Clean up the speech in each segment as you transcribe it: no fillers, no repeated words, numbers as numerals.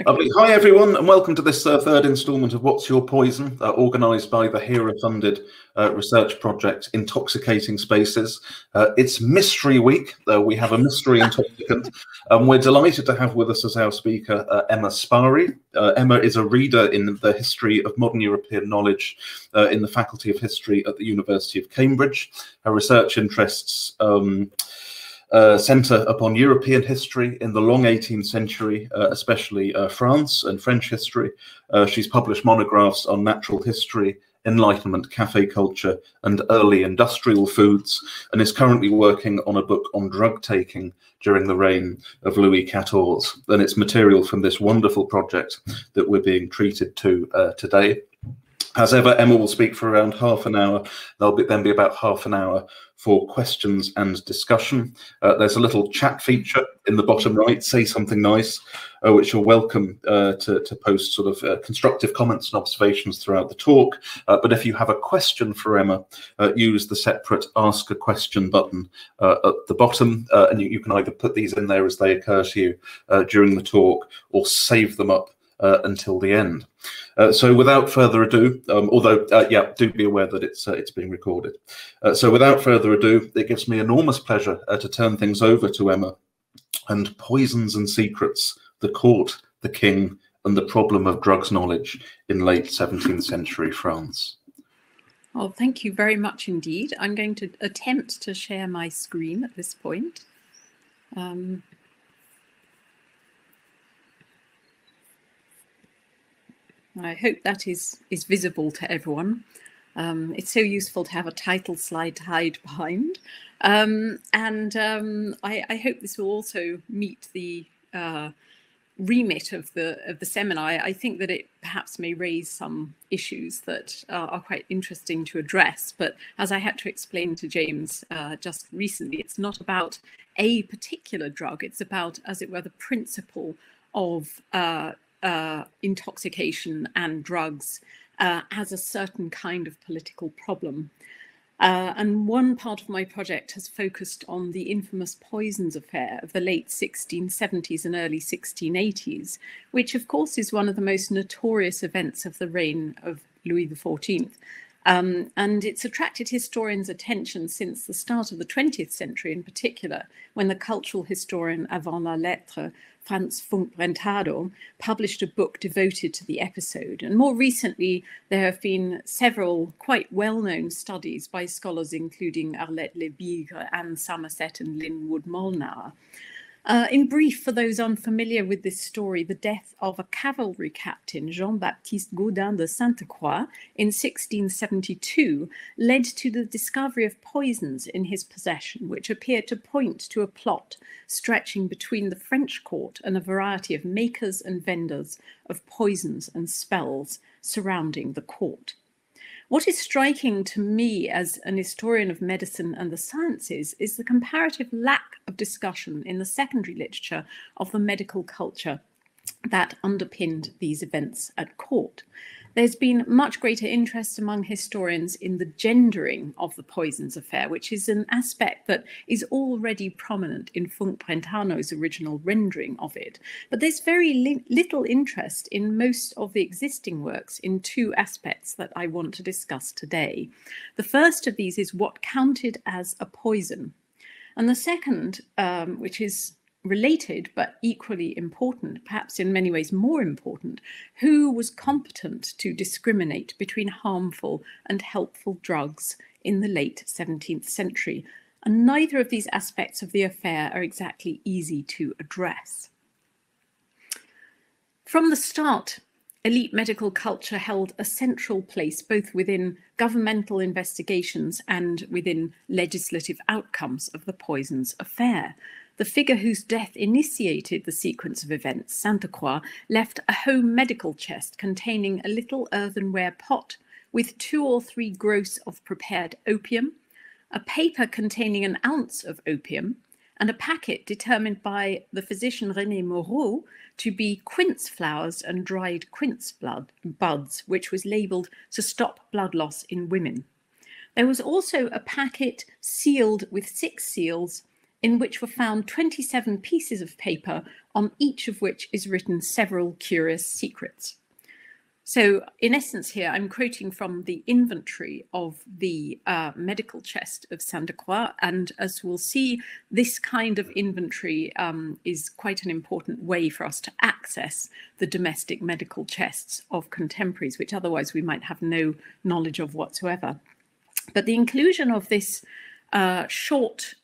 Lovely. Hi everyone, and welcome to this third instalment of What's Your Poison, organised by the HERA-funded research project Intoxicating Spaces. It's Mystery Week. We have a mystery intoxicant, and we're delighted to have with us as our speaker Emma Spary. Emma is a reader in the history of modern European knowledge in the Faculty of History at the University of Cambridge. Her research interests centre upon European history in the long 18th century, especially France and French history. She's published monographs on natural history, Enlightenment, cafe culture, and early industrial foods, and is currently working on a book on drug taking during the reign of Louis XIV. And it's material from this wonderful project that we're being treated to today. As ever, Emma will speak for around half an hour. There'll then be about half an hour for questions and discussion. There's a little chat feature in the bottom right, say something nice, which you're welcome to post sort of constructive comments and observations throughout the talk. But if you have a question for Emma, use the separate Ask a Question button at the bottom, and you can either put these in there as they occur to you during the talk, or save them up until the end. So without further ado, although yeah, do be aware that it's being recorded. So without further ado, it gives me enormous pleasure to turn things over to Emma. And Poisons and Secrets: the Court, the King, and the Problem of Drugs Knowledge in late 17th century France. Well, thank you very much indeed. I'm going to attempt to share my screen at this point. I hope that is visible to everyone. It's so useful to have a title slide to hide behind. I hope this will also meet the remit of the seminar. I think that it perhaps may raise some issues that are quite interesting to address. But as I had to explain to James just recently, it's not about a particular drug. It's about, as it were, the principle of intoxication and drugs as a certain kind of political problem. And one part of my project has focused on the infamous poisons affair of the late 1670s and early 1680s, which of course is one of the most notorious events of the reign of Louis XIV. And it's attracted historians' attention since the start of the 20th century, in particular, when the cultural historian avant la lettre, Franz Funk-Brentano, published a book devoted to the episode. And more recently, there have been several quite well-known studies by scholars including Arlette Lebigre, Anne Somerset and Linwood Molnar. In brief, for those unfamiliar with this story, the death of a cavalry captain, Jean-Baptiste Gaudin de Sainte-Croix, in 1672 led to the discovery of poisons in his possession, which appeared to point to a plot stretching between the French court and a variety of makers and vendors of poisons and spells surrounding the court. What is striking to me as an historian of medicine and the sciences is the comparative lack of discussion in the secondary literature of the medical culture that underpinned these events at court. There's been much greater interest among historians in the gendering of the poisons affair, which is an aspect that is already prominent in Funk-Brentano's original rendering of it. But there's very little interest in most of the existing works in two aspects that I want to discuss today. The first of these is what counted as a poison. And the second, which is related but equally important, perhaps in many ways more important, who was competent to discriminate between harmful and helpful drugs in the late 17th century. And neither of these aspects of the affair are exactly easy to address. From the start, elite medical culture held a central place both within governmental investigations and within legislative outcomes of the poisons affair. The figure whose death initiated the sequence of events, Sainte-Croix, left a home medical chest containing a little earthenware pot with 2 or 3 gross of prepared opium, a paper containing an ounce of opium, and a packet determined by the physician René Moreau to be quince flowers and dried quince buds, which was labelled to stop blood loss in women. There was also a packet sealed with 6 seals in which were found 27 pieces of paper, on each of which is written several curious secrets. So in essence here, I'm quoting from the inventory of the medical chest of Sainte-Croix. And as we'll see, this kind of inventory is quite an important way for us to access the domestic medical chests of contemporaries, which otherwise we might have no knowledge of whatsoever. But the inclusion of this short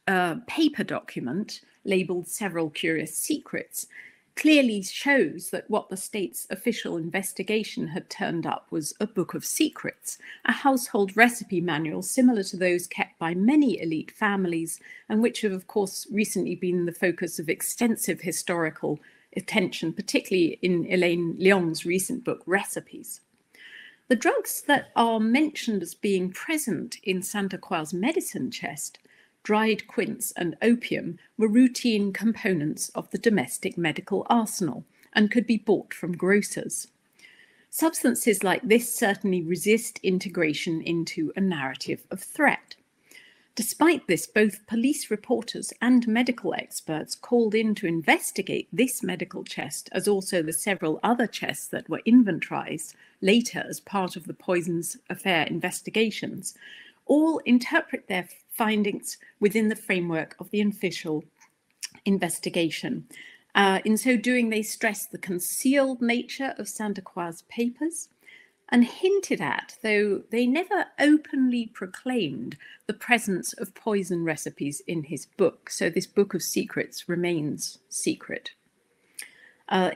paper document labeled Several Curious Secrets clearly shows that what the state's official investigation had turned up was a book of secrets, a household recipe manual similar to those kept by many elite families, and which have, of course, recently been the focus of extensive historical attention, particularly in Elaine Lyon's recent book, Recipes. The drugs that are mentioned as being present in Sainte-Croix's medicine chest, dried quince and opium, were routine components of the domestic medical arsenal and could be bought from grocers. Substances like this certainly resist integration into a narrative of threat. Despite this, both police reporters and medical experts called in to investigate this medical chest, as also the several other chests that were inventorized later as part of the poisons affair investigations, all interpret their findings within the framework of the official investigation. In so doing, they stress the concealed nature of Sainte-Croix's papers and hinted at, though they never openly proclaimed, the presence of poison recipes in his book. So this book of secrets remains secret.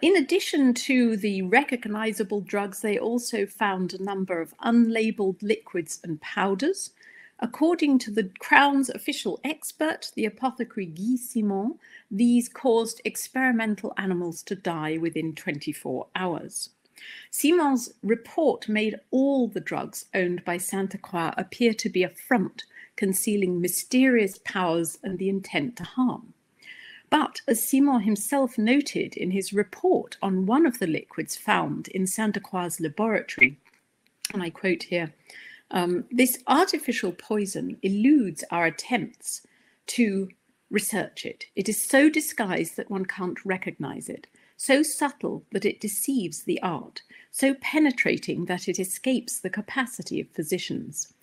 In addition to the recognizable drugs, they also found a number of unlabeled liquids and powders. According to the Crown's official expert, the apothecary Guy Simon, these caused experimental animals to die within 24 hours. Simon's report made all the drugs owned by Sainte-Croix appear to be a front, concealing mysterious powers and the intent to harm. But as Simon himself noted in his report on one of the liquids found in Sainte-Croix's laboratory, and I quote here, this artificial poison eludes our attempts to research it. It is so disguised that one can't recognize it, so subtle that it deceives the art, so penetrating that it escapes the capacity of physicians.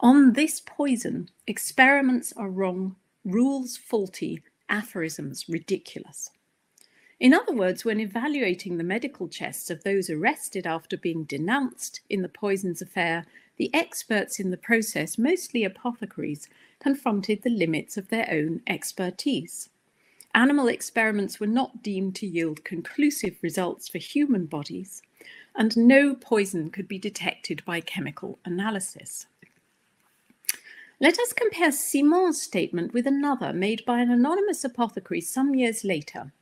On this poison, experiments are wrong, rules faulty, aphorisms ridiculous. In other words, when evaluating the medical chests of those arrested after being denounced in the poisons affair, the experts in the process, mostly apothecaries, confronted the limits of their own expertise. Animal experiments were not deemed to yield conclusive results for human bodies, and no poison could be detected by chemical analysis. Let us compare Simon's statement with another made by an anonymous apothecary some years later.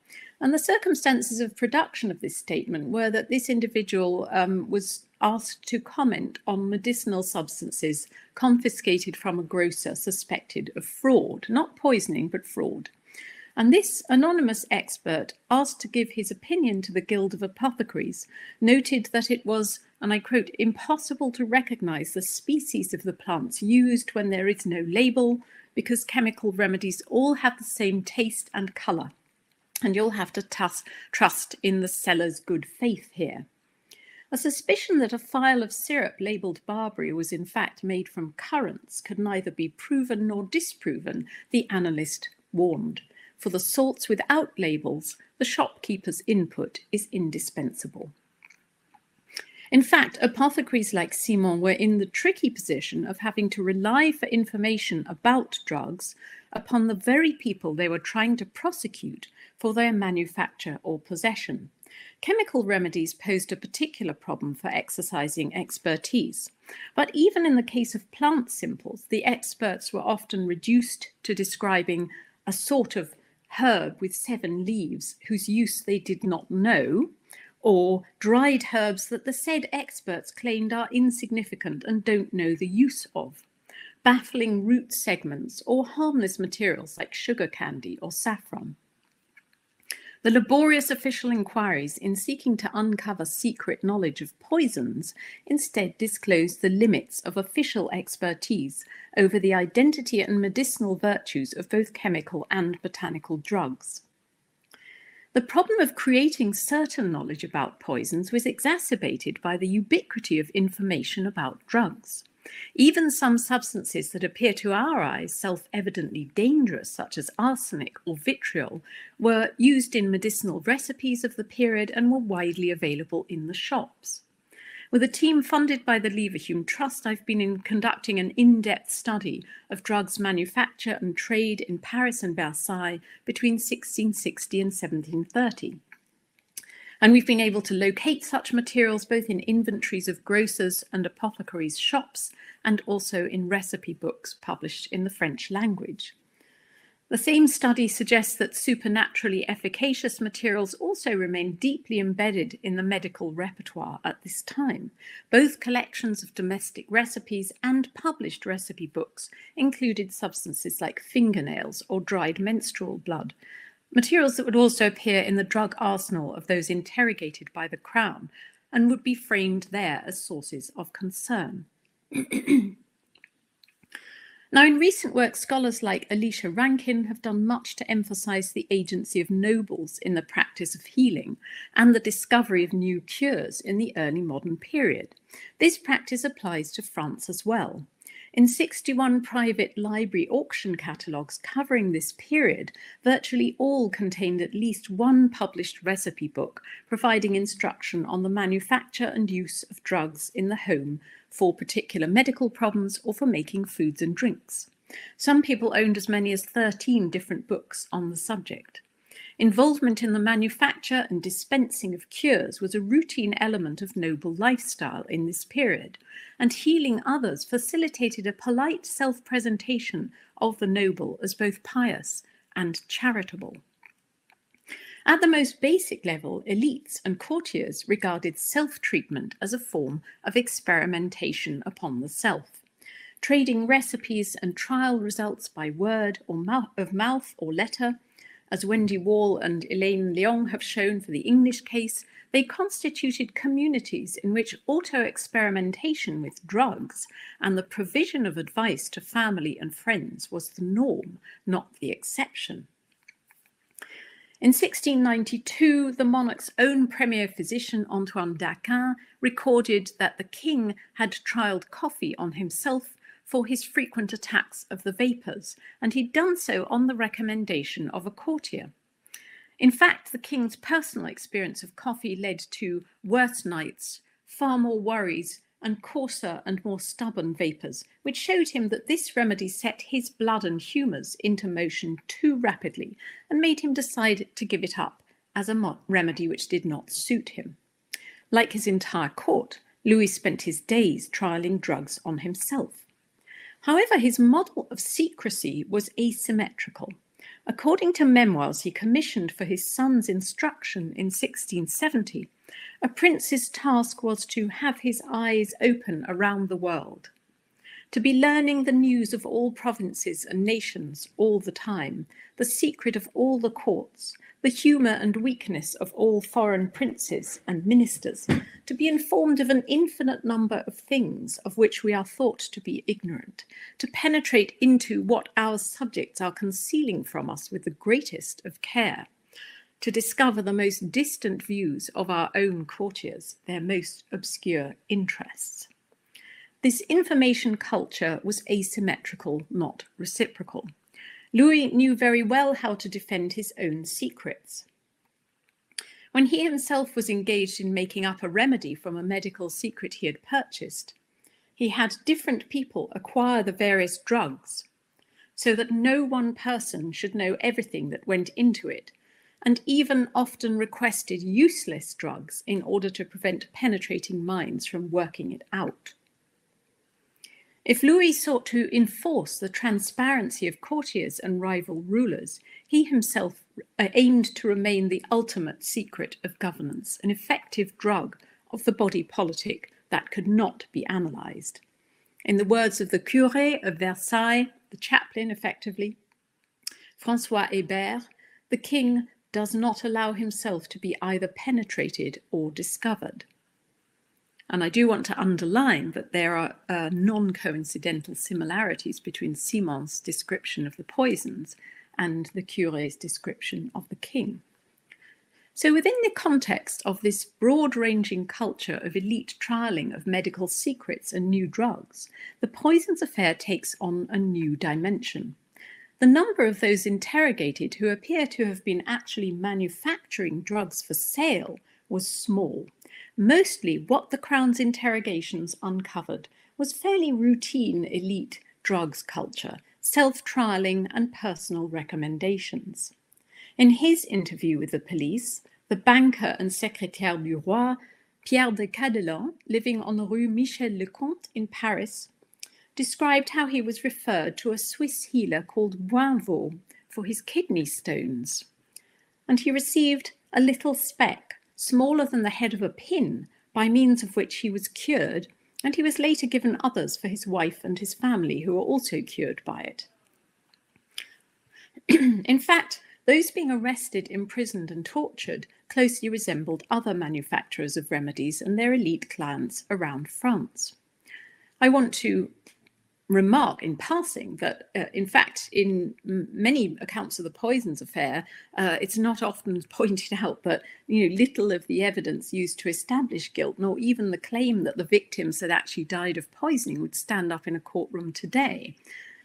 And the circumstances of production of this statement were that this individual was asked to comment on medicinal substances confiscated from a grocer suspected of fraud, not poisoning, but fraud. And this anonymous expert, asked to give his opinion to the Guild of Apothecaries, noted that it was, and I quote, impossible to recognize the species of the plants used when there is no label, because chemical remedies all have the same taste and color. And you'll have to trust in the seller's good faith here. A suspicion that a phial of syrup labelled Barbary was in fact made from currants could neither be proven nor disproven, the analyst warned. For the salts without labels, the shopkeeper's input is indispensable. In fact, apothecaries like Simon were in the tricky position of having to rely for information about drugs upon the very people they were trying to prosecute for their manufacture or possession. Chemical remedies posed a particular problem for exercising expertise. But even in the case of plant simples, the experts were often reduced to describing a sort of herb with 7 leaves whose use they did not know, or dried herbs that the said experts claimed are insignificant and don't know the use of, baffling root segments or harmless materials like sugar candy or saffron. The laborious official inquiries in seeking to uncover secret knowledge of poisons instead disclosed the limits of official expertise over the identity and medicinal virtues of both chemical and botanical drugs. The problem of creating certain knowledge about poisons was exacerbated by the ubiquity of information about drugs. Even some substances that appear to our eyes self-evidently dangerous, such as arsenic or vitriol, were used in medicinal recipes of the period and were widely available in the shops. With a team funded by the Leverhulme Trust, I've been conducting an in-depth study of drugs manufacture and trade in Paris and Versailles between 1660 and 1730. And we've been able to locate such materials both in inventories of grocers' and apothecaries' shops and also in recipe books published in the French language. The same study suggests that supernaturally efficacious materials also remain deeply embedded in the medical repertoire at this time. Both collections of domestic recipes and published recipe books included substances like fingernails or dried menstrual blood, materials that would also appear in the drug arsenal of those interrogated by the Crown and would be framed there as sources of concern. Now, in recent work, scholars like Alicia Rankin have done much to emphasize the agency of nobles in the practice of healing and the discovery of new cures in the early modern period. This practice applies to France as well. In 61 private library auction catalogues covering this period, virtually all contained at least one published recipe book providing instruction on the manufacture and use of drugs in the home for particular medical problems or for making foods and drinks. Some people owned as many as 13 different books on the subject. Involvement in the manufacture and dispensing of cures was a routine element of noble lifestyle in this period, and healing others facilitated a polite self-presentation of the noble as both pious and charitable. At the most basic level, elites and courtiers regarded self-treatment as a form of experimentation upon the self. Trading recipes and trial results by word or mouth or letter, as Wendy Wall and Elaine Leong have shown for the English case, they constituted communities in which auto-experimentation with drugs and the provision of advice to family and friends was the norm, not the exception. In 1692, the monarch's own premier physician, Antoine d'Aquin, recorded that the king had trialled coffee on himself for his frequent attacks of the vapours, and he'd done so on the recommendation of a courtier. In fact, the king's personal experience of coffee led to worse nights, far more worries, and coarser and more stubborn vapours, which showed him that this remedy set his blood and humours into motion too rapidly and made him decide to give it up as a remedy which did not suit him. Like his entire court, Louis spent his days trialling drugs on himself. However, his model of secrecy was asymmetrical. According to memoirs he commissioned for his son's instruction in 1670, a prince's task was to have his eyes open around the world, to be learning the news of all provinces and nations all the time, the secret of all the courts, the humour and weakness of all foreign princes and ministers, to be informed of an infinite number of things of which we are thought to be ignorant, to penetrate into what our subjects are concealing from us with the greatest of care, to discover the most distant views of our own courtiers, their most obscure interests. This information culture was asymmetrical, not reciprocal. Louis knew very well how to defend his own secrets. When he himself was engaged in making up a remedy from a medical secret he had purchased, he had different people acquire the various drugs so that no one person should know everything that went into it, and even often requested useless drugs in order to prevent penetrating minds from working it out. If Louis sought to enforce the transparency of courtiers and rival rulers, he himself aimed to remain the ultimate secret of governance, an effective drug of the body politic that could not be analysed. In the words of the curé of Versailles, the chaplain effectively, François Hébert, the king does not allow himself to be either penetrated or discovered. And I do want to underline that there are non-coincidental similarities between Simon's description of the poisons and the curé's description of the king. So within the context of this broad-ranging culture of elite trialling of medical secrets and new drugs, the poisons affair takes on a new dimension. The number of those interrogated who appear to have been actually manufacturing drugs for sale was small. Mostly what the Crown's interrogations uncovered was fairly routine elite drugs culture, self-trialling and personal recommendations. In his interview with the police, the banker and secrétaire du roi, Pierre de Cadelin, living on the rue Michel-le-Comte in Paris, described how he was referred to a Swiss healer called Boinvaux for his kidney stones. And he received a little speck, smaller than the head of a pin, by means of which he was cured, and he was later given others for his wife and his family, who were also cured by it. In fact, those being arrested, imprisoned and tortured closely resembled other manufacturers of remedies and their elite clients around France. I want to remark in passing that, in fact, in many accounts of the poisons affair, it's not often pointed out that little of the evidence used to establish guilt, nor even the claim that the victims had actually died of poisoning, would stand up in a courtroom today.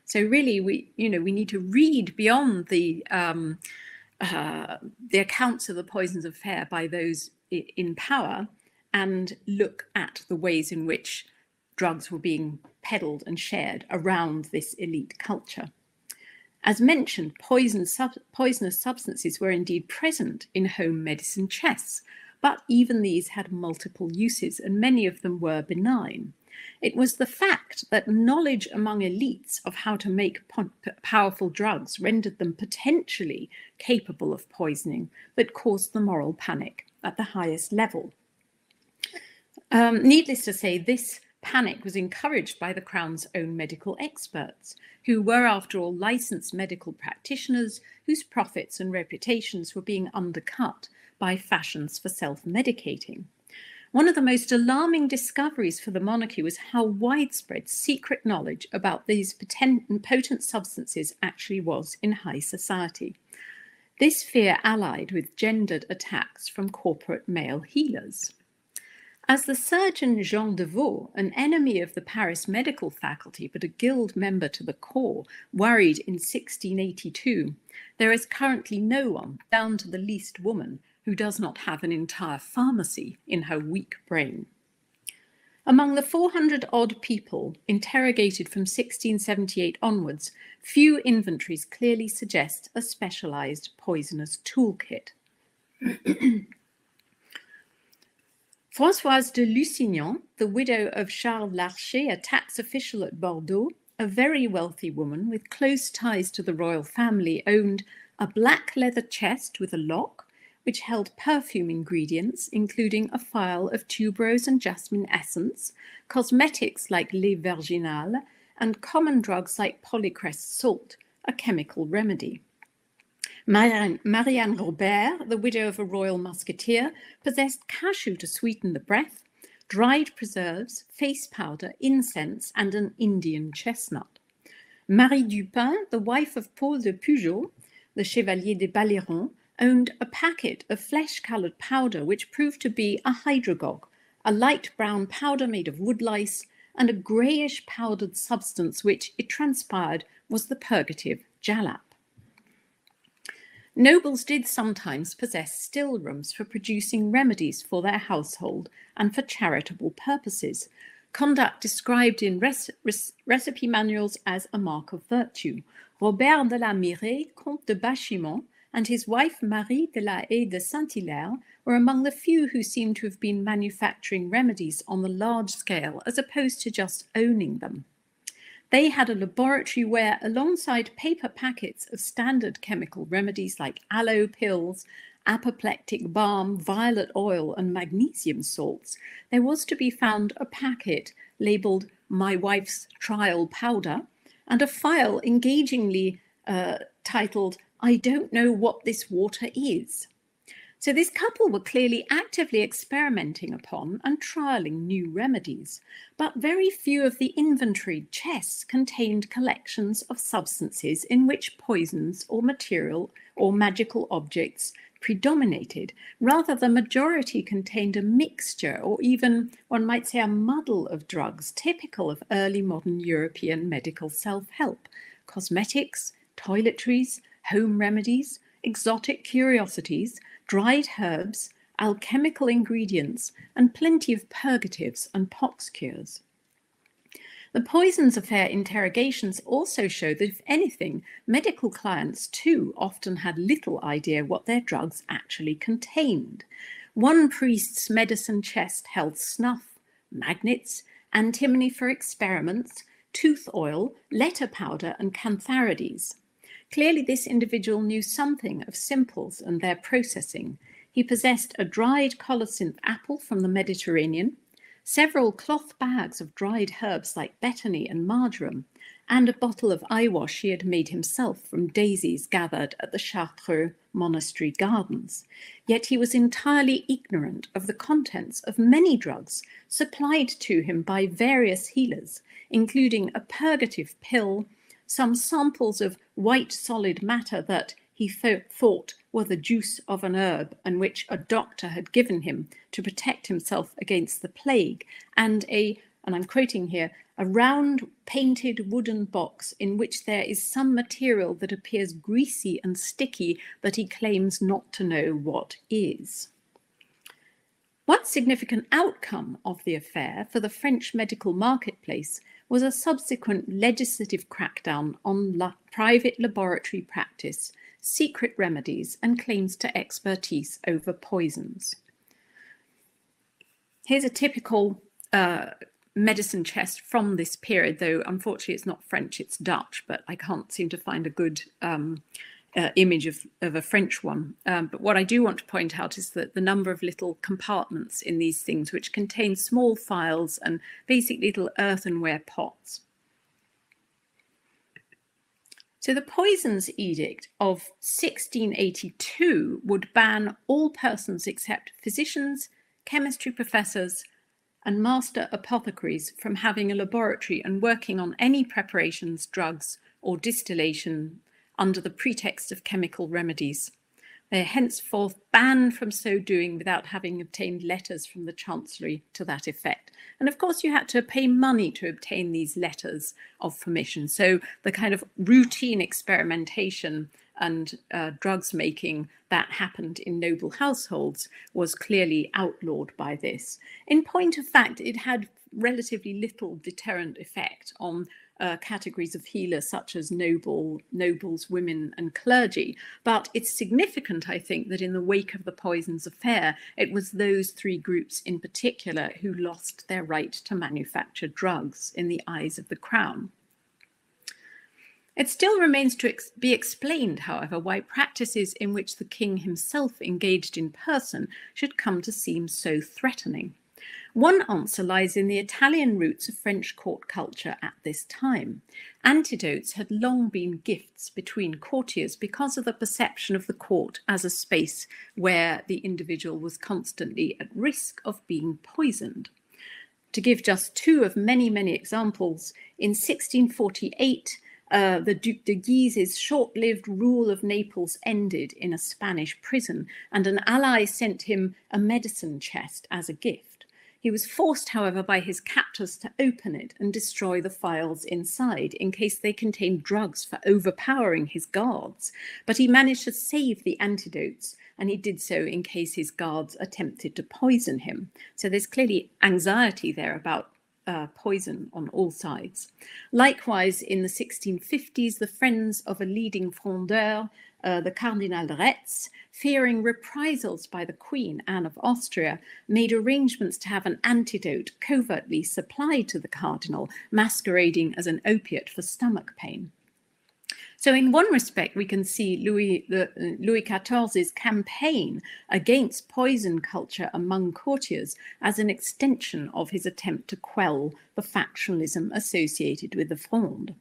So really, we need to read beyond the accounts of the poisons affair by those in power and look at the ways in which drugs were being peddled and shared around this elite culture. As mentioned, poisonous substances were indeed present in home medicine chests, but even these had multiple uses, and many of them were benign. It was the fact that knowledge among elites of how to make powerful drugs rendered them potentially capable of poisoning that caused the moral panic at the highest level. Needless to say, this panic was encouraged by the Crown's own medical experts, who were, after all, licensed medical practitioners whose profits and reputations were being undercut by fashions for self-medicating. One of the most alarming discoveries for the monarchy was how widespread secret knowledge about these potent substances actually was in high society. This fear allied with gendered attacks from corporate male healers. As the surgeon Jean de Vaux, an enemy of the Paris medical faculty but a guild member to the core, worried in 1682, there is currently no one, down to the least woman, who does not have an entire pharmacy in her weak brain. Among the 400-odd people interrogated from 1678 onwards, few inventories clearly suggest a specialised poisoner's toolkit. Françoise de Lusignan, the widow of Charles Larcher, a tax official at Bordeaux, a very wealthy woman with close ties to the royal family, owned a black leather chest with a lock, which held perfume ingredients, including a phial of tuberose and jasmine essence, cosmetics like lait virginal, and common drugs like polycrest salt, a chemical remedy. Marianne Robert, the widow of a royal musketeer, possessed cashew to sweeten the breath, dried preserves, face powder, incense, and an Indian chestnut. Marie Dupin, the wife of Paul de Pujol, the Chevalier des Balerons, owned a packet of flesh-coloured powder which proved to be a hydragogue, a light brown powder made of woodlice, and a greyish powdered substance which, it transpired, was the purgative jalap. Nobles did sometimes possess still rooms for producing remedies for their household and for charitable purposes, conduct described in recipe manuals as a mark of virtue. Robert de la Mire, Comte de Bachimont, and his wife Marie de la Haye de Saint-Hilaire were among the few who seem to have been manufacturing remedies on the large scale as opposed to just owning them. They had a laboratory where, alongside paper packets of standard chemical remedies like aloe pills, apoplectic balm, violet oil, and magnesium salts, there was to be found a packet labelled "My Wife's Trial Powder" and a phial engagingly titled "I don't know what this water is." So this couple were clearly actively experimenting upon and trialling new remedies, but very few of the inventoried chests contained collections of substances in which poisons or material or magical objects predominated. Rather, the majority contained a mixture, or even, one might say, a muddle of drugs typical of early modern European medical self-help: cosmetics, toiletries, home remedies, exotic curiosities, dried herbs, alchemical ingredients, and plenty of purgatives and pox cures. The poisons affair interrogations also show that, if anything, medical clients too often had little idea what their drugs actually contained. One priest's medicine chest held snuff, magnets, antimony for experiments, tooth oil, letter powder, and cantharides. Clearly, this individual knew something of simples and their processing. He possessed a dried colocynth apple from the Mediterranean, several cloth bags of dried herbs like betony and marjoram, and a bottle of eyewash he had made himself from daisies gathered at the Chartreux monastery gardens. Yet he was entirely ignorant of the contents of many drugs supplied to him by various healers, including a purgative pill, some samples of white solid matter that he thought were the juice of an herb and which a doctor had given him to protect himself against the plague, and I'm quoting here, a round painted wooden box in which there is some material that appears greasy and sticky that he claims not to know what is. One significant outcome of the affair for the French medical marketplace was a subsequent legislative crackdown on private laboratory practice, secret remedies, and claims to expertise over poisons. Here's a typical medicine chest from this period, though unfortunately it's not French, it's Dutch, but I can't seem to find a good image of a French one. But what I do want to point out is that the number of little compartments in these things, which contain small phials and basically little earthenware pots. So the Poisons Edict of 1682 would ban all persons except physicians, chemistry professors, and master apothecaries from having a laboratory and working on any preparations, drugs, or distillation under the pretext of chemical remedies. They are henceforth banned from so doing without having obtained letters from the Chancellery to that effect. And of course, you had to pay money to obtain these letters of permission. So the kind of routine experimentation and drugs making that happened in noble households was clearly outlawed by this. In point of fact, it had relatively little deterrent effect on categories of healers such as nobles, women, and clergy. But it's significant, I think, that in the wake of the Poisons affair, it was those three groups in particular who lost their right to manufacture drugs in the eyes of the crown. It still remains to be explained, however, why practices in which the king himself engaged in person should come to seem so threatening. One answer lies in the Italian roots of French court culture at this time. Antidotes had long been gifts between courtiers because of the perception of the court as a space where the individual was constantly at risk of being poisoned. To give just two of many, many examples, in 1648, the Duc de Guise's short-lived rule of Naples ended in a Spanish prison, and an ally sent him a medicine chest as a gift. He was forced, however, by his captors to open it and destroy the phials inside in case they contained drugs for overpowering his guards. But he managed to save the antidotes, and he did so in case his guards attempted to poison him. So there's clearly anxiety there about poison on all sides. Likewise, in the 1650s, the friends of a leading Frondeur, the Cardinal Retz, fearing reprisals by the Queen, Anne of Austria, made arrangements to have an antidote covertly supplied to the Cardinal, masquerading as an opiate for stomach pain. So in one respect, we can see Louis XIV's campaign against poison culture among courtiers as an extension of his attempt to quell the factionalism associated with the Fronde.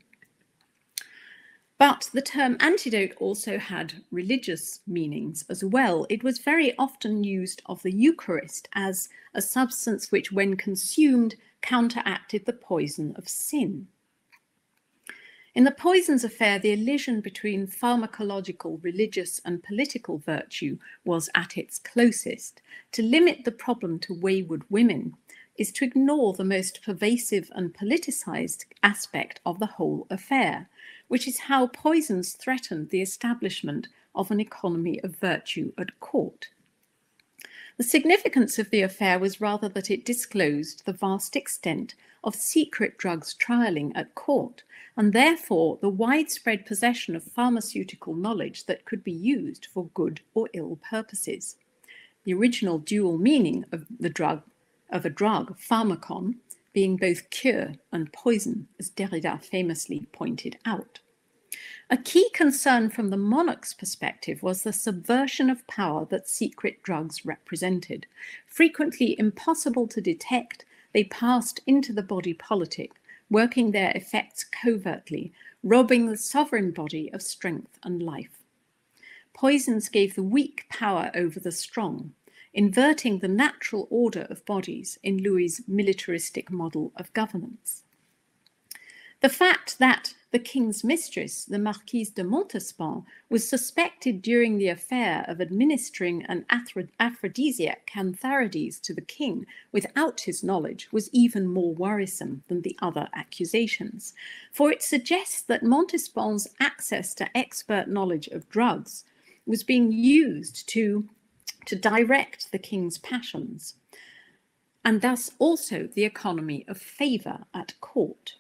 But the term antidote also had religious meanings as well. It was very often used of the Eucharist as a substance which, when consumed, counteracted the poison of sin. In the poisons affair, the elision between pharmacological, religious, and political virtue was at its closest. To limit the problem to wayward women is to ignore the most pervasive and politicized aspect of the whole affair, which is how poisons threatened the establishment of an economy of virtue at court. The significance of the affair was rather that it disclosed the vast extent of secret drugs trialling at court, and therefore the widespread possession of pharmaceutical knowledge that could be used for good or ill purposes. The original dual meaning of a drug, pharmakon, being both cure and poison, as Derrida famously pointed out. A key concern from the monarch's perspective was the subversion of power that secret drugs represented. Frequently impossible to detect, they passed into the body politic, working their effects covertly, robbing the sovereign body of strength and life. Poisons gave the weak power over the strong, inverting the natural order of bodies in Louis's militaristic model of governance. The fact that the king's mistress, the Marquise de Montespan, was suspected during the affair of administering an aphrodisiac cantharides to the king without his knowledge was even more worrisome than the other accusations, for it suggests that Montespan's access to expert knowledge of drugs was being used to direct the king's passions, and thus also the economy of favour at court.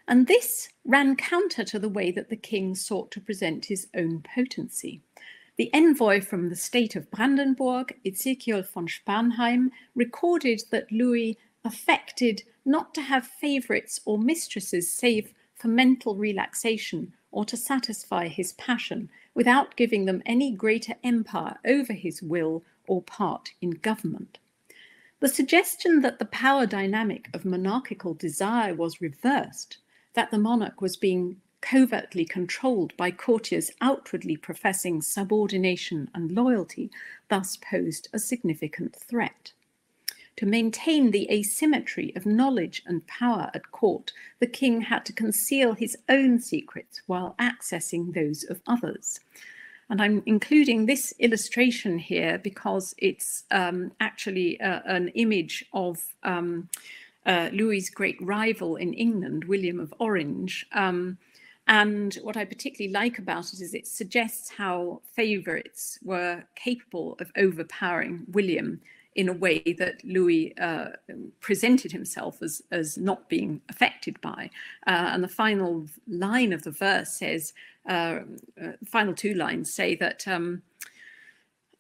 And this ran counter to the way that the king sought to present his own potency. The envoy from the state of Brandenburg, Ezekiel von Spanheim, recorded that Louis affected not to have favourites or mistresses save for mental relaxation or to satisfy his passion, without giving them any greater empire over his will or part in government. The suggestion that the power dynamic of monarchical desire was reversed, that the monarch was being covertly controlled by courtiers outwardly professing subordination and loyalty, thus posed a significant threat. To maintain the asymmetry of knowledge and power at court, the king had to conceal his own secrets while accessing those of others. And I'm including this illustration here because it's actually an image of Louis's great rival in England, William of Orange. And what I particularly like about it is it suggests how favourites were capable of overpowering William in a way that Louis presented himself as not being affected by. And the final line of the verse says, final two lines say that,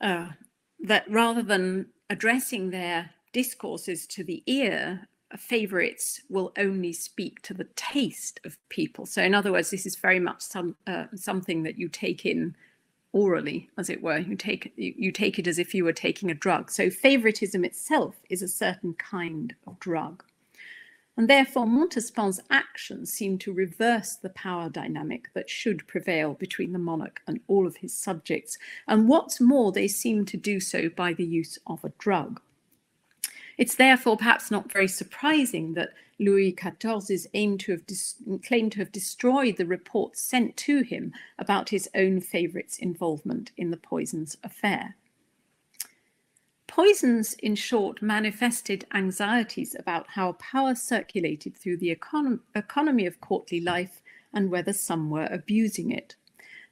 that rather than addressing their discourses to the ear, favourites will only speak to the taste of people. So in other words, this is very much something that you take in orally, as it were. You take it as if you were taking a drug. So favouritism itself is a certain kind of drug. And therefore Montespan's actions seem to reverse the power dynamic that should prevail between the monarch and all of his subjects. And what's more, they seem to do so by the use of a drug. It's therefore perhaps not very surprising that Louis XIV's claimed to have destroyed the reports sent to him about his own favourite's involvement in the poisons affair. Poisons, in short, manifested anxieties about how power circulated through the economy of courtly life and whether some were abusing it.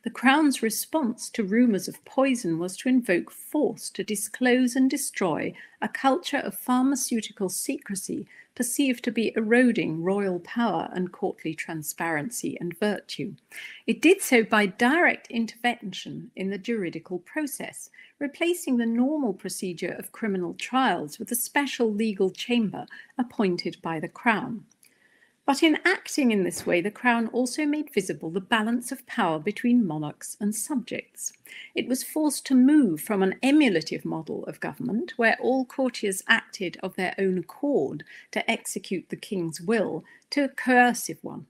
The Crown's response to rumours of poison was to invoke force to disclose and destroy a culture of pharmaceutical secrecy perceived to be eroding royal power and courtly transparency and virtue. It did so by direct intervention in the juridical process, replacing the normal procedure of criminal trials with a special legal chamber appointed by the Crown. But in acting in this way, the Crown also made visible the balance of power between monarchs and subjects. It was forced to move from an emulative model of government, where all courtiers acted of their own accord to execute the king's will, to a coercive one.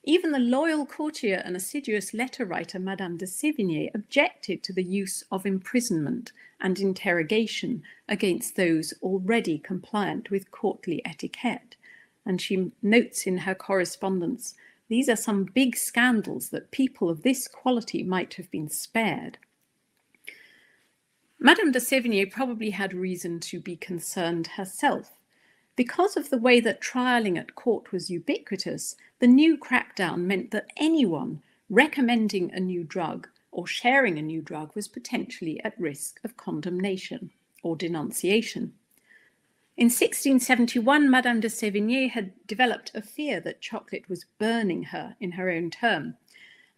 Even the loyal courtier and assiduous letter writer Madame de Sévigné objected to the use of imprisonment and interrogation against those already compliant with courtly etiquette. And she notes in her correspondence, these are some big scandals that people of this quality might have been spared. Madame de Sévigné probably had reason to be concerned herself. Because of the way that trialling at court was ubiquitous, the new crackdown meant that anyone recommending a new drug or sharing a new drug was potentially at risk of condemnation or denunciation. In 1671, Madame de Sévigné had developed a fear that chocolate was burning her in her own term,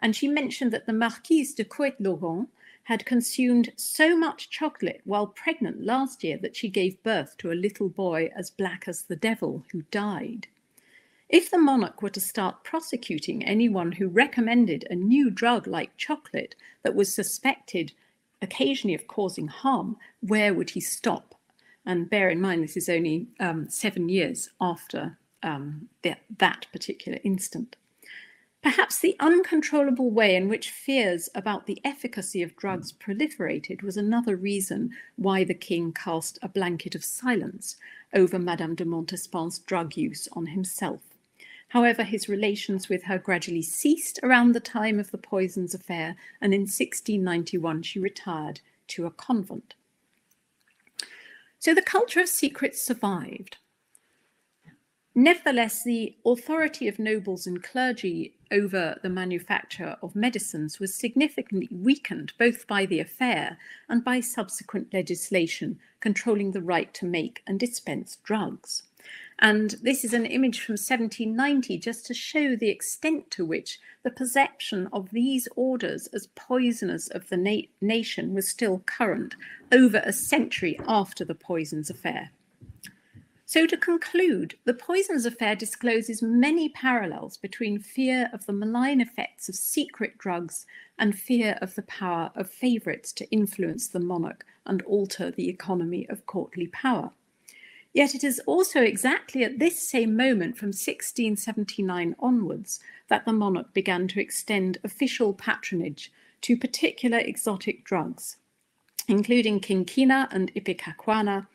and she mentioned that the Marquise de Coët-Laurent had consumed so much chocolate while pregnant last year that she gave birth to a little boy as black as the devil who died. If the monarch were to start prosecuting anyone who recommended a new drug like chocolate that was suspected occasionally of causing harm, where would he stop? And bear in mind, this is only 7 years after that particular instant. Perhaps the uncontrollable way in which fears about the efficacy of drugs proliferated was another reason why the king cast a blanket of silence over Madame de Montespan's drug use on himself. However, his relations with her gradually ceased around the time of the poisons affair, and in 1691 she retired to a convent. So the culture of secrets survived. Nevertheless, the authority of nobles and clergy over the manufacture of medicines was significantly weakened both by the affair and by subsequent legislation controlling the right to make and dispense drugs. And this is an image from 1790 just to show the extent to which the perception of these orders as poisoners of the nation was still current over a century after the poisons affair. So to conclude, the poisons affair discloses many parallels between fear of the malign effects of secret drugs and fear of the power of favourites to influence the monarch and alter the economy of courtly power. Yet it is also exactly at this same moment from 1679 onwards that the monarch began to extend official patronage to particular exotic drugs, including quinquina and ipecacuanha,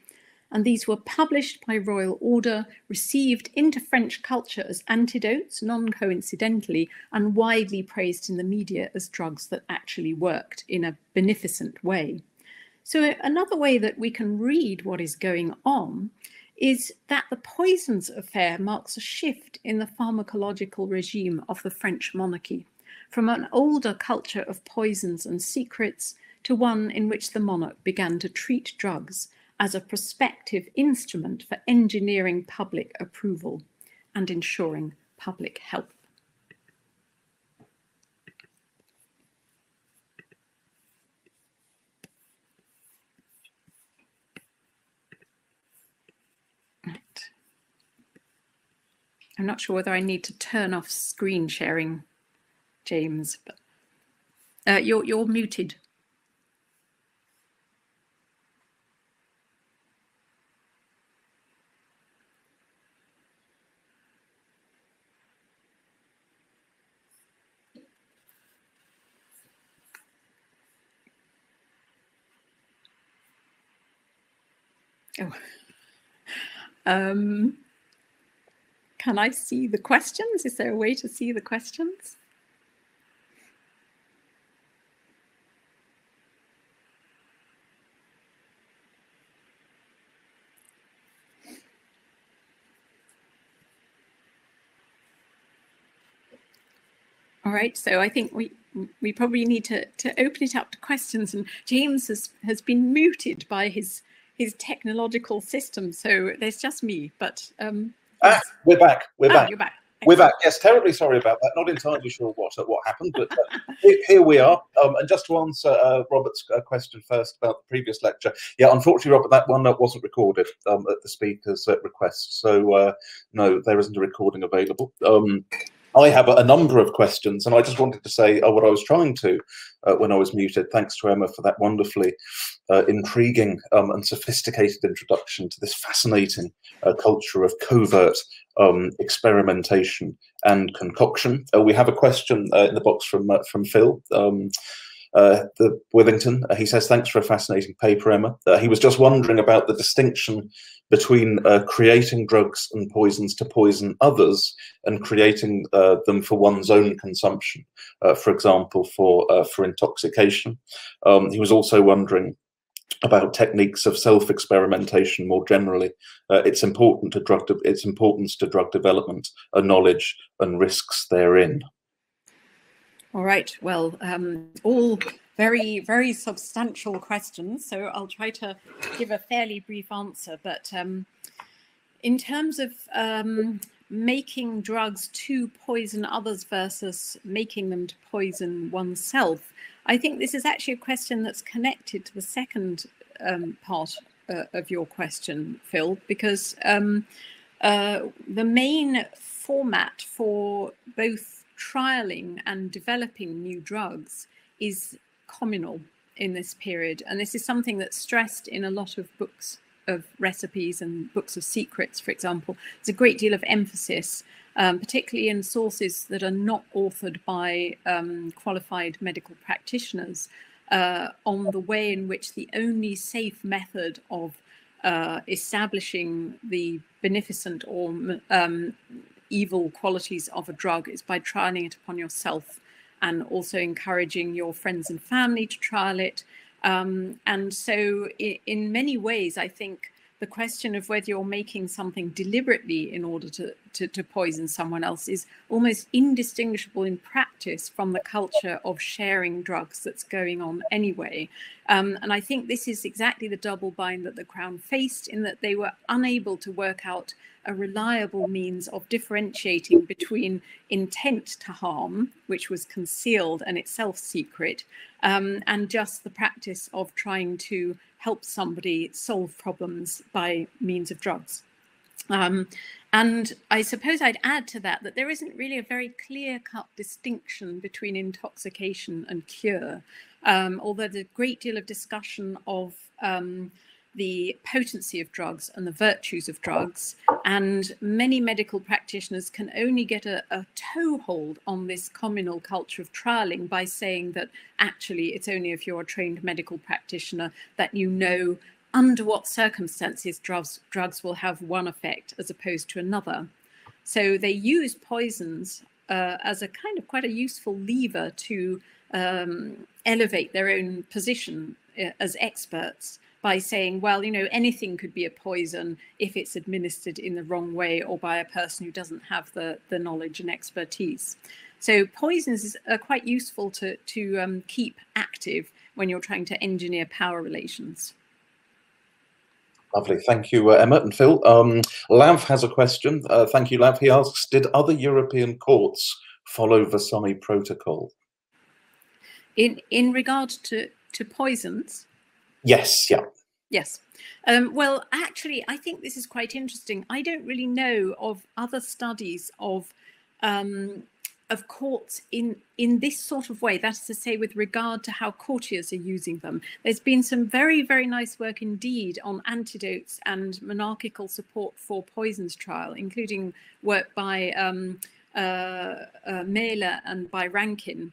and these were published by royal order, received into French culture as antidotes, non-coincidentally, and widely praised in the media as drugs that actually worked in a beneficent way. So another way that we can read what is going on is that the poisons affair marks a shift in the pharmacological regime of the French monarchy, from an older culture of poisons and secrets to one in which the monarch began to treat drugs as a prospective instrument for engineering public approval and ensuring public health. Right. I'm not sure whether I need to turn off screen sharing, James, but you're muted. Oh, can I see the questions? Is there a way to see the questions? All right, so I think we probably need to open it up to questions, and James has been muted by his technological system, so there's just me. But yes. We're back. We're back. You're back. We're back. Yes, terribly sorry about that. Not entirely sure what happened, but here we are. And just to answer Robert's question first about the previous lecture, yeah, unfortunately, Robert, that one wasn't recorded at the speaker's request. So no, there isn't a recording available. I have a number of questions, and I just wanted to say what I was trying to when I was muted. Thanks to Emma for that wonderfully intriguing and sophisticated introduction to this fascinating culture of covert experimentation and concoction. We have a question in the box from Phil. The Withington, he says, thanks for a fascinating paper, Emma. He was just wondering about the distinction between creating drugs and poisons to poison others and creating them for one's own consumption, for example, for intoxication. He was also wondering about techniques of self-experimentation more generally, its importance to drug development, knowledge and risks therein. All right, well, all very, very substantial questions, so I'll try to give a fairly brief answer. But in terms of making drugs to poison others versus making them to poison oneself, I think this is actually a question that's connected to the second part of your question, Phil, because the main format for both trialing and developing new drugs is communal in this period, and this is something that's stressed in a lot of books of recipes and books of secrets, for example. There's a great deal of emphasis, particularly in sources that are not authored by qualified medical practitioners, on the way in which the only safe method of establishing the beneficent or evil qualities of a drug is by trialing it upon yourself, and also encouraging your friends and family to trial it. And so in many ways, I think the question of whether you're making something deliberately in order to poison someone else is almost indistinguishable in practice from the culture of sharing drugs that's going on anyway. And I think this is exactly the double bind that the Crown faced, in that they were unable to work out a reliable means of differentiating between intent to harm, which was concealed and itself secret, and just the practice of trying to help somebody solve problems by means of drugs. And I suppose I'd add to that that there isn't really a very clear-cut distinction between intoxication and cure, although there's a great deal of discussion of the potency of drugs and the virtues of drugs, and many medical practitioners can only get a toehold on this communal culture of trialing by saying that actually it's only if you're a trained medical practitioner that you know under what circumstances drugs will have one effect as opposed to another. So they use poisons as a kind of quite a useful lever to elevate their own position as experts, by saying, well, you know, anything could be a poison if it's administered in the wrong way or by a person who doesn't have the knowledge and expertise. So poisons are quite useful to keep active when you're trying to engineer power relations. Lovely, thank you, Emma and Phil. Lav has a question. Thank you, Lav. He asks, did other European courts follow Versailles Protocol? In regard to poisons? Yes, yeah. Yes. Well, actually, I think this is quite interesting. I don't really know of other studies of courts in this sort of way, that is to say, with regard to how courtiers are using them. There's been some very, very nice work indeed on antidotes and monarchical support for poisons trial, including work by Mehler and by Rankin.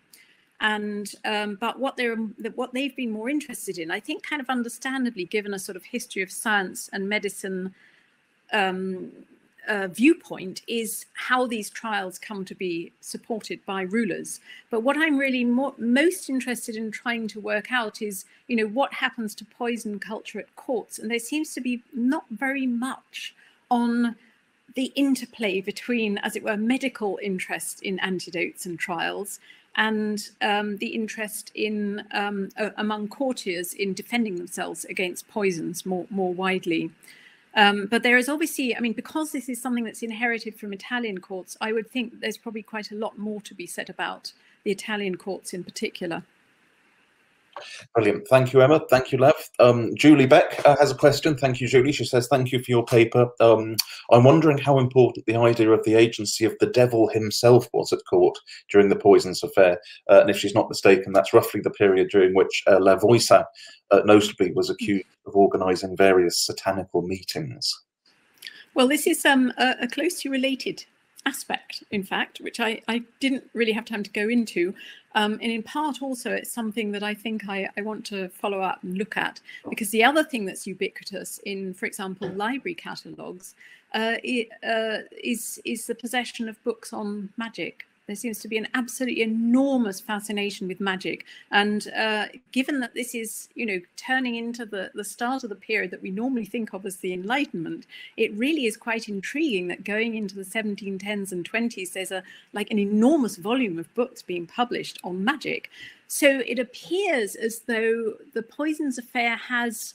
And but what they've been more interested in, I think, kind of understandably, given a sort of history of science and medicine viewpoint, is how these trials come to be supported by rulers. But what I'm really most interested in trying to work out is, you know, what happens to poison culture at courts, and there seems to be not very much on the interplay between, as it were, medical interest in antidotes and trials, and the interest in among courtiers in defending themselves against poisons more widely. But there is obviously, I mean, because this is something that's inherited from Italian courts, I would think there's probably quite a lot more to be said about the Italian courts in particular. Brilliant. Thank you, Emma. Thank you, Lev. Julie Beck has a question. Thank you, Julie. She says, thank you for your paper. I'm wondering how important the idea of the agency of the devil himself was at court during the Poisons affair. And if she's not mistaken, that's roughly the period during which Lavoisier notably was accused of organising various satanical meetings. Well, this is a closely related aspect, in fact, which I didn't really have time to go into. And in part also it's something that I think I want to follow up and look at, because the other thing that's ubiquitous in, for example, library catalogues is the possession of books on magic. There seems to be an absolutely enormous fascination with magic. And given that this is, you know, turning into the start of the period that we normally think of as the Enlightenment, it really is quite intriguing that going into the 1710s and 20s, there's like an enormous volume of books being published on magic. So it appears as though the Poisons affair has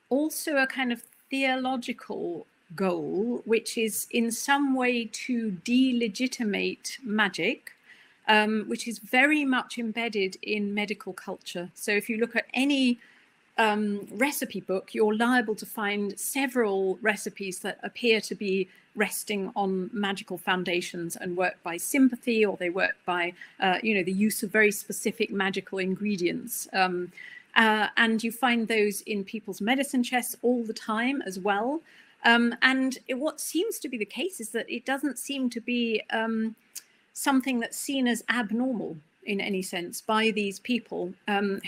also a kind of theological goal, which is in some way to delegitimate magic, which is very much embedded in medical culture. So if you look at any recipe book, you're liable to find several recipes that appear to be resting on magical foundations and work by sympathy, or they work by you know, the use of very specific magical ingredients. And you find those in people's medicine chests all the time as well. What seems to be the case is that it doesn't seem to be something that's seen as abnormal in any sense by these people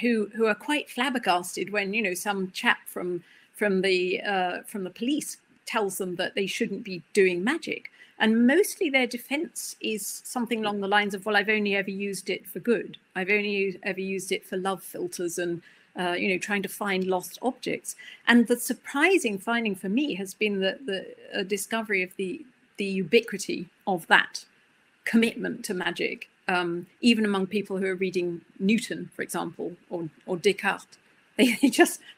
who are quite flabbergasted when, you know, some chap from the police tells them that they shouldn't be doing magic. And mostly their defense is something along the lines of, well, I've only ever used it for good. I've only ever used it for love philters and you know, trying to find lost objects. And the surprising finding for me has been the discovery of the ubiquity of that commitment to magic, even among people who are reading Newton, for example, or Descartes.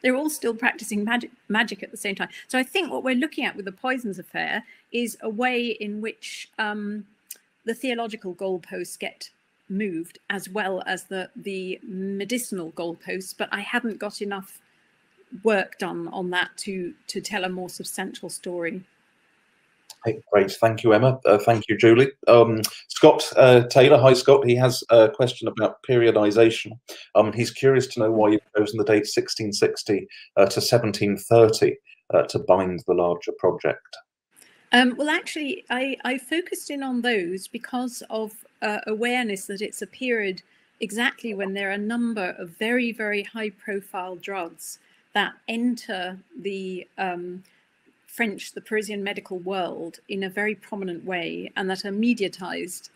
They're all still practicing magic at the same time. So I think what we're looking at with the Poisons affair is a way in which the theological goalposts get moved, as well as the medicinal goalposts, but I haven't got enough work done on that to tell a more substantial story. Hey, great, thank you, Emma. Thank you, Julie. Scott Taylor, hi Scott. He has a question about periodization. He's curious to know why you've chosen the date 1660 to 1730 to bind the larger project. Well, actually, I focused in on those because of awareness that it's a period exactly when there are a number of very, very high-profile drugs that enter the French, the Parisian medical world in a very prominent way, and that are mediatized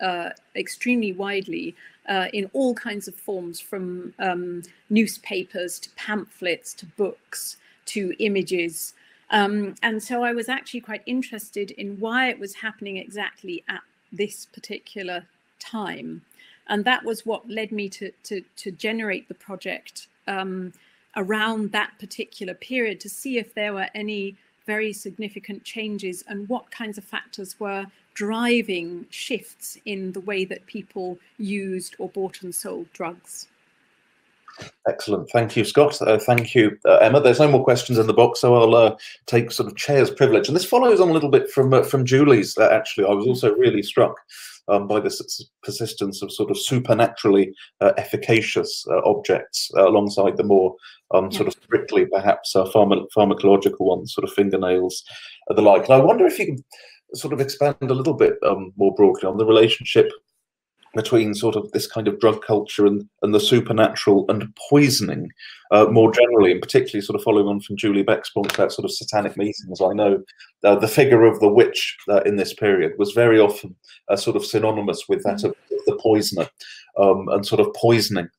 extremely widely in all kinds of forms, from newspapers to pamphlets to books to images. And so I was actually quite interested in why it was happening exactly at this particular time. And that was what led me to generate the project around that particular period, to see if there were any very significant changes and what kinds of factors were driving shifts in the way that people used or bought and sold drugs. Excellent. Thank you, Scott. Thank you, Emma. There's no more questions in the box, so I'll take sort of chair's privilege. And this follows on a little bit from Julie's, actually. I was also really struck by this persistence of sort of supernaturally efficacious objects alongside the more sort of strictly perhaps pharmacological ones, sort of fingernails and the like. And I wonder if you can sort of expand a little bit more broadly on the relationship between sort of this kind of drug culture and the supernatural and poisoning more generally, and particularly sort of following on from Julie Beck's point about sort of satanic meetings. I know the figure of the witch in this period was very often sort of synonymous with that of the poisoner, and sort of poisoning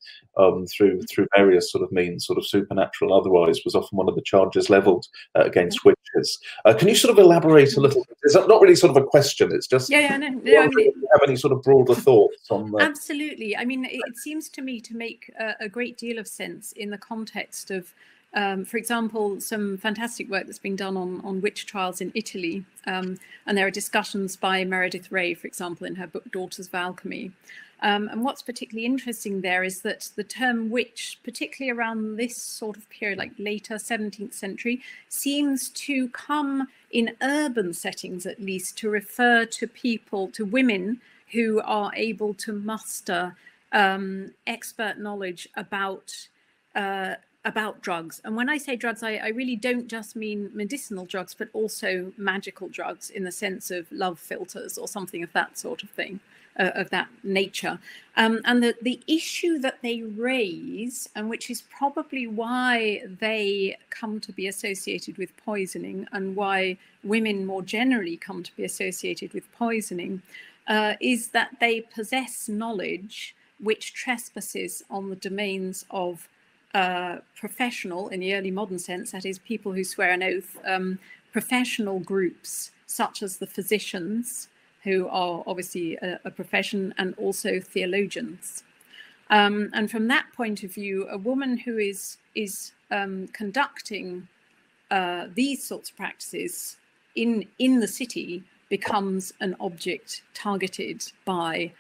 through various sort of means, sort of supernatural otherwise, was often one of the charges levelled against witches. Can you sort of elaborate a little? It's not really sort of a question, it's just no, I mean, do you have any sort of broader thoughts on that? Absolutely. I mean, it seems to me to make a great deal of sense in the context of, for example, some fantastic work that's been done on witch trials in Italy. And there are discussions by Meredith Ray, for example, in her book Daughters of Alchemy. And what's particularly interesting there is that the term witch, particularly around this sort of period, like later 17th century, seems to come in urban settings, at least, to refer to people, to women who are able to muster expert knowledge about drugs. And when I say drugs, I really don't just mean medicinal drugs, but also magical drugs in the sense of love philters or something of that sort of thing, of that nature. And the issue that they raise, and which is probably why they come to be associated with poisoning and why women more generally come to be associated with poisoning, is that they possess knowledge which trespasses on the domains of professional, in the early modern sense, that is, people who swear an oath, professional groups such as the physicians, who are obviously a profession, and also theologians. And from that point of view, a woman who is conducting these sorts of practices in the city becomes an object targeted by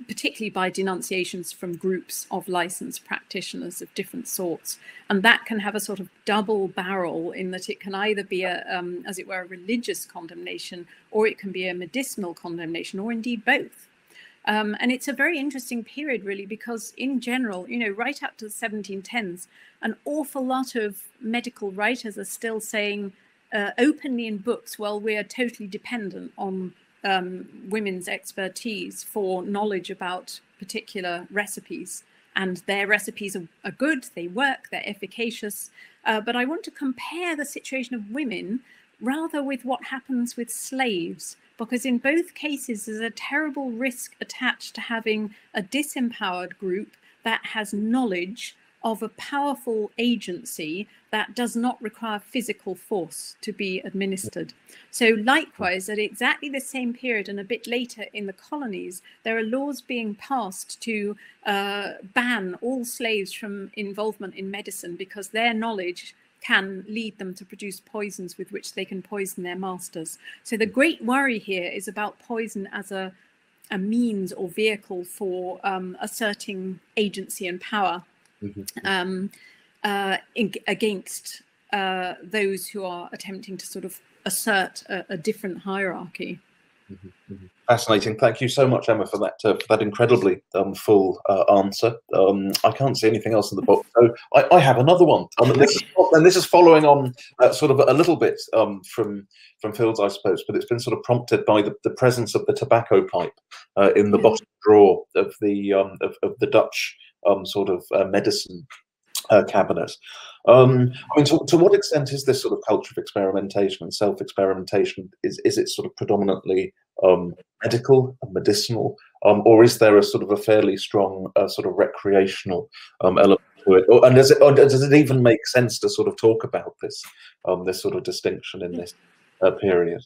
particularly by denunciations from groups of licensed practitioners of different sorts. And that can have a sort of double barrel in that it can either be as it were, a religious condemnation, or it can be a medicinal condemnation, or indeed both. And it's a very interesting period, really, because in general, right up to the 1710s, an awful lot of medical writers are still saying openly in books, well, we are totally dependent on women's expertise for knowledge about particular recipes, and their recipes are good, they work, they're efficacious. But I want to compare the situation of women rather with what happens with slaves, because in both cases there's a terrible risk attached to having a disempowered group that has knowledge of a powerful agency that does not require physical force to be administered. So likewise, at exactly the same period and a bit later in the colonies, there are laws being passed to ban all slaves from involvement in medicine, because their knowledge can lead them to produce poisons with which they can poison their masters. So the great worry here is about poison as a means or vehicle for asserting agency and power against those who are attempting to sort of assert a different hierarchy. Fascinating. Thank you so much, Emma, for that incredibly full answer. I can't see anything else in the book, so I have another one. And this is following on sort of a little bit from Phil's, I suppose, but it's been sort of prompted by the presence of the tobacco pipe in the bottom drawer of the Dutch sort of medicine cabinet. I mean, to what extent is this sort of culture of experimentation and self-experimentation, is it sort of predominantly medical and medicinal, or is there a sort of a fairly strong sort of recreational element to it? And does it even make sense to sort of talk about this sort of distinction in this period?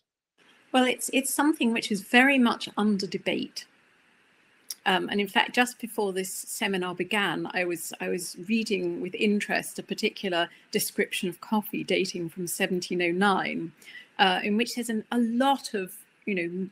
Well, it's something which is very much under debate. And in fact, just before this seminar began, I was reading with interest a particular description of coffee dating from 1709, in which there's a lot of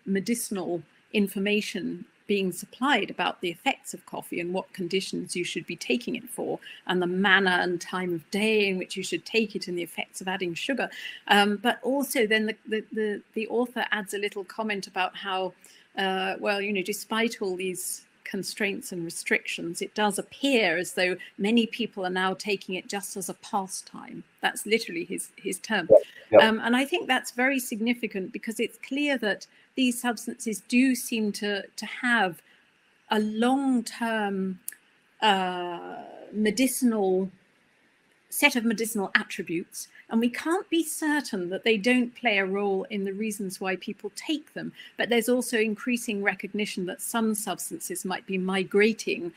medicinal information being supplied about the effects of coffee and what conditions you should be taking it for, and the manner and time of day in which you should take it, and the effects of adding sugar. But also then the author adds a little comment about how, well, despite all these constraints and restrictions, it does appear as though many people are now taking it just as a pastime. That's literally his term. Yep. And I think that's very significant, because it's clear that these substances do seem to have a long-term set of medicinal attributes, and we can't be certain that they don't play a role in the reasons why people take them. But there's also increasing recognition that some substances might be migrating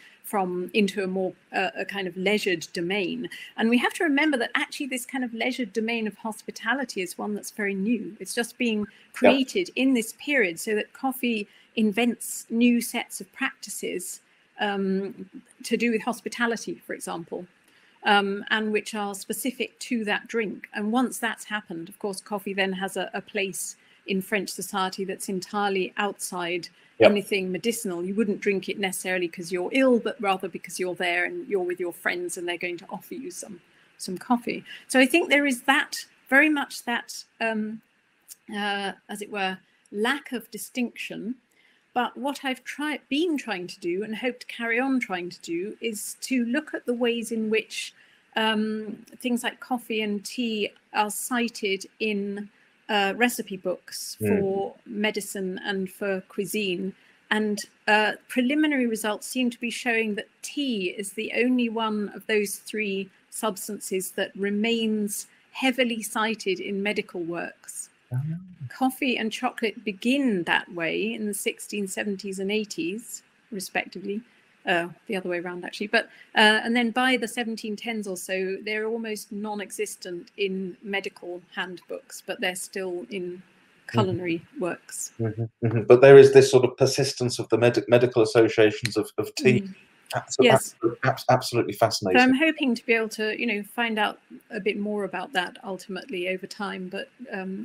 into a more a kind of leisured domain. And we have to remember that actually this kind of leisured domain of hospitality is one that's very new. It's just being created in this period, so that coffee invents new sets of practices to do with hospitality, for example. And which are specific to that drink. And once that's happened, of course, coffee then has a place in French society that's entirely outside anything medicinal. You wouldn't drink it necessarily because you're ill, but rather because you're there and you're with your friends and they're going to offer you some coffee. So I think there is that, very much that, as it were, lack of distinction. But what I've been trying to do and hope to carry on trying to do is to look at the ways in which things like coffee and tea are cited in recipe books for medicine and for cuisine. And preliminary results seem to be showing that tea is the only one of those three substances that remains heavily cited in medical works. Coffee and chocolate begin that way in the 1670s and 80s, respectively, the other way around, actually. But and then by the 1710s or so, they're almost non-existent in medical handbooks, but they're still in culinary works. But there is this sort of persistence of the medical associations of tea. Yes, absolutely fascinating. So I'm hoping to be able to, find out a bit more about that ultimately over time, but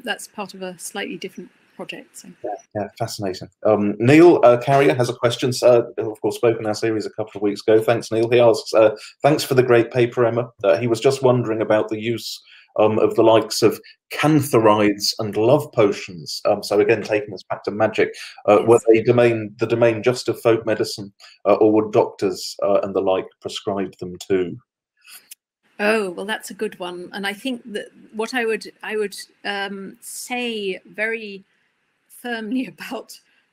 that's part of a slightly different project. So. Yeah, fascinating. Neil Carrier has a question. Of course, spoke in our series a couple of weeks ago. Thanks, Neil. He asks, thanks for the great paper, Emma. He was just wondering about the use of the likes of cantharides and love potions. So again, taking us back to magic, were they the domain just of folk medicine, or would doctors and the like prescribe them too? Oh, well, that's a good one. And I think that what I would say very firmly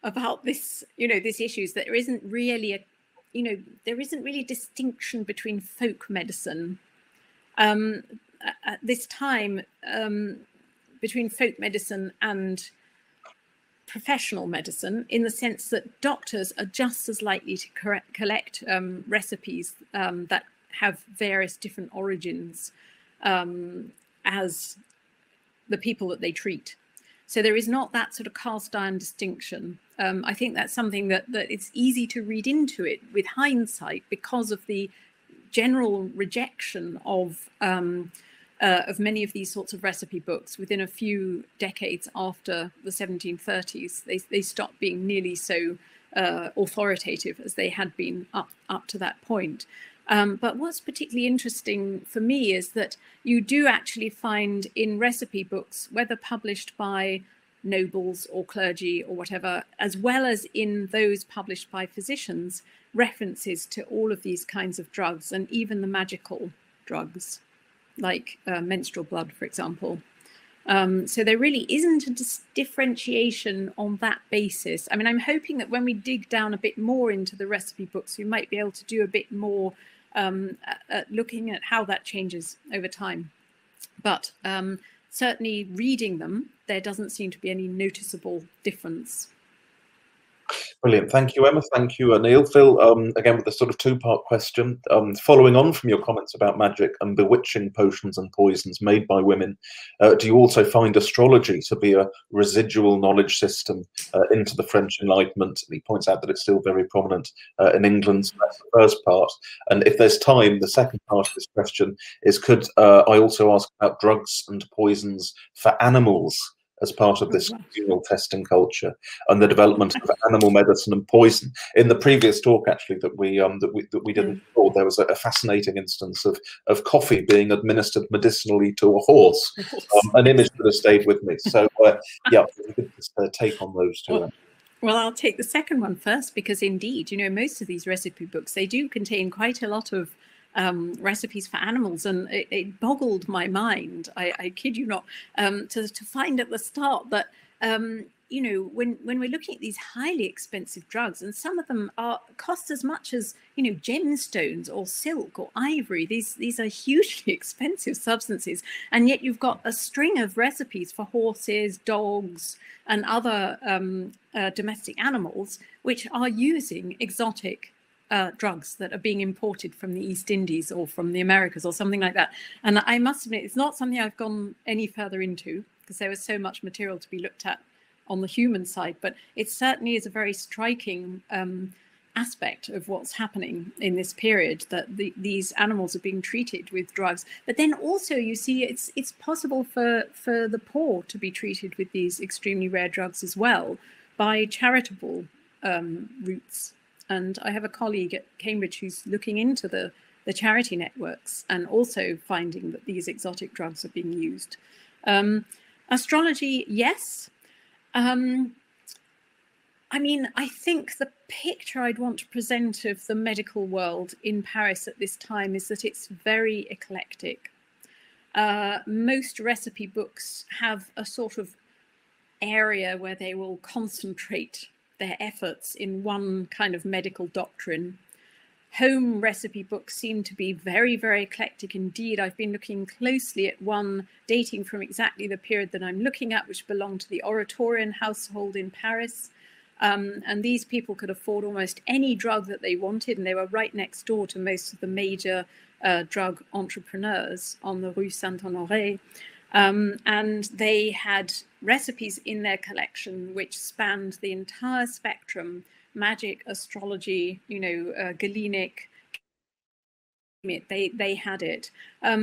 about this, this issue is that there isn't really a distinction between folk medicine at this time, between folk medicine and professional medicine, in the sense that doctors are just as likely to collect recipes that have various different origins as the people that they treat. So there is not that sort of cast iron distinction. I think that's something that it's easy to read into it with hindsight because of the general rejection of many of these sorts of recipe books within a few decades after the 1730s. They stopped being nearly so authoritative as they had been up to that point. But what's particularly interesting for me is that you do actually find in recipe books, whether published by nobles or clergy or whatever, as well as in those published by physicians, references to all of these kinds of drugs, and even the magical drugs, like menstrual blood, for example. So there really isn't a differentiation on that basis. I mean, I'm hoping that when we dig down a bit more into the recipe books, we might be able to do a bit more at looking at how that changes over time. But certainly reading them, there doesn't seem to be any noticeable difference. Brilliant. Thank you, Emma. Thank you, Neil. Phil, again, with a sort of two-part question. Following on from your comments about magic and bewitching potions and poisons made by women, do you also find astrology to be a residual knowledge system into the French Enlightenment? And he points out that it's still very prominent in England. So that's the first part. And if there's time, the second part of this question is, could I also ask about drugs and poisons for animals as part of this communal testing culture and the development of animal medicine and poison? In the previous talk, actually, that we didn't record, there was a fascinating instance of coffee being administered medicinally to a horse, an image that has stayed with me. So, yeah, if you could just take on those two. Well, I'll take the second one first, because indeed, most of these recipe books, they do contain quite a lot of recipes for animals, and it boggled my mind, I kid you not, to find at the start that when we're looking at these highly expensive drugs, and some of them cost as much as gemstones or silk or ivory, these are hugely expensive substances, and yet you've got a string of recipes for horses, dogs, and other domestic animals which are using exotic drugs that are being imported from the East Indies or from the Americas or something like that. And I must admit, it's not something I've gone any further into, because there was so much material to be looked at on the human side, but it certainly is a very striking aspect of what's happening in this period, that these animals are being treated with drugs. But then also you see it's possible for the poor to be treated with these extremely rare drugs as well by charitable routes. And I have a colleague at Cambridge who's looking into the charity networks and also finding that these exotic drugs are being used. Astrology, yes. I mean, I think the picture I'd want to present of the medical world in Paris at this time is that it's very eclectic. Most recipe books have a sort of area where they will concentrate their efforts in one kind of medical doctrine. Home recipe books seem to be very, very eclectic indeed. I've been looking closely at one dating from exactly the period that I'm looking at, which belonged to the Oratorian household in Paris. And these people could afford almost any drug that they wanted, and they were right next door to most of the major drug entrepreneurs on the Rue Saint-Honoré. And they had recipes in their collection which spanned the entire spectrum: magic, astrology, Galenic. They had it.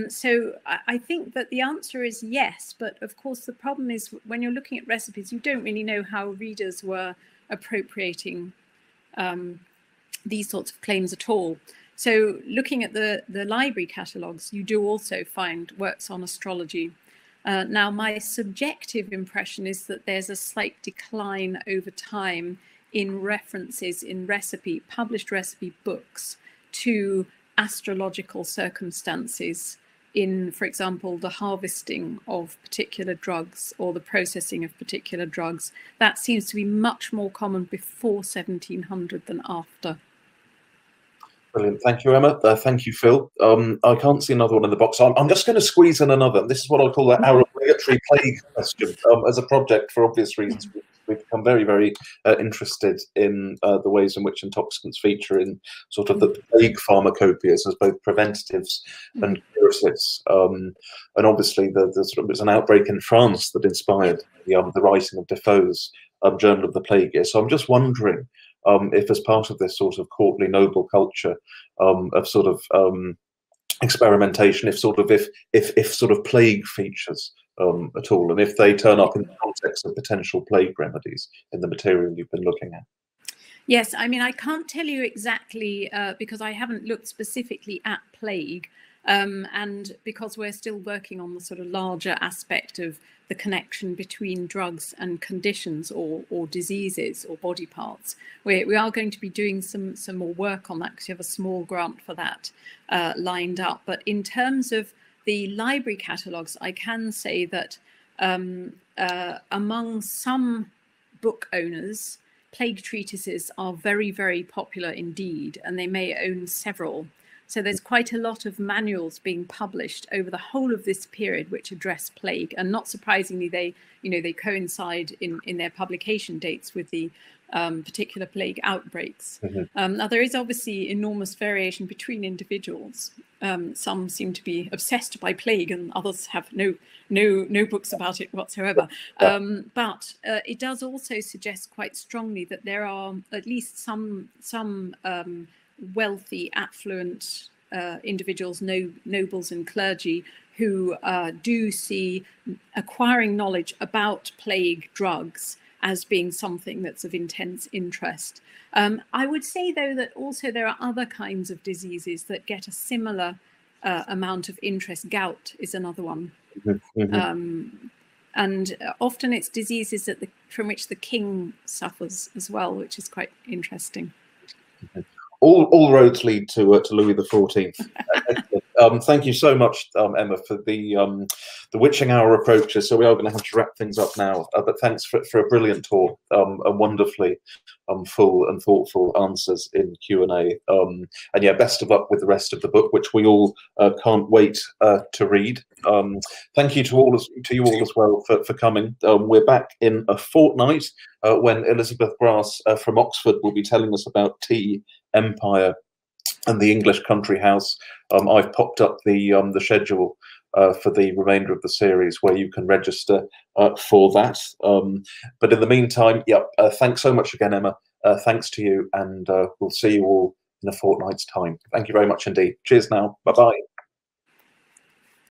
So I think that the answer is yes, but of course the problem is when you're looking at recipes, you don't really know how readers were appropriating these sorts of claims at all. So looking at the library catalogues, you do also find works on astrology. Now, my subjective impression is that there's a slight decline over time in references in published recipe books to astrological circumstances in, for example, the harvesting of particular drugs or the processing of particular drugs. That seems to be much more common before 1700 than after. Brilliant. Thank you, Emma. Thank you, Phil. I can't see another one in the box. I'm just going to squeeze in another. This is what I'll call our obligatory plague question. As a project, for obvious reasons, we've become very, very interested in the ways in which intoxicants feature in sort of the plague pharmacopoeias as both preventatives and curatives. And obviously, there was an outbreak in France that inspired the writing of Defoe's Journal of the Plague Year. So I'm just wondering, if as part of this sort of courtly noble culture of sort of experimentation, if sort of plague features at all, and if they turn up in the context of potential plague remedies in the material you've been looking at. Yes, I mean, I can't tell you exactly because I haven't looked specifically at plague, and because we're still working on the sort of larger aspect of the connection between drugs and conditions or diseases or body parts. We are going to be doing some more work on that because we have a small grant for that lined up. But in terms of the library catalogues, I can say that among some book owners, plague treatises are very, very popular indeed, and they may own several. So there's quite a lot of manuals being published over the whole of this period which address plague, and not surprisingly, they coincide in their publication dates with the particular plague outbreaks. Now there is obviously enormous variation between individuals. Some seem to be obsessed by plague, and others have no books about it whatsoever. But it does also suggest quite strongly that there are at least some wealthy, affluent individuals, nobles and clergy, who do see acquiring knowledge about plague drugs as being something that's of intense interest. I would say, though, that also there are other kinds of diseases that get a similar amount of interest. Gout is another one. And often it's diseases from which the king suffers as well, which is quite interesting. All roads lead to Louis XIV. Thank you so much, Emma, for the witching hour approaches. So we are going to have to wrap things up now. But thanks for a brilliant talk and wonderfully full and thoughtful answers in Q&A. And yeah, best of luck with the rest of the book, which we all can't wait to read. Thank you to you all as well for coming. We're back in a fortnight when Elizabeth Grass from Oxford will be telling us about tea, empire, and the English country house. I've popped up the schedule for the remainder of the series where you can register for that. But in the meantime, thanks so much again, Emma. Thanks to you, and we'll see you all in a fortnight's time. Thank you very much indeed. Cheers now. Bye-bye.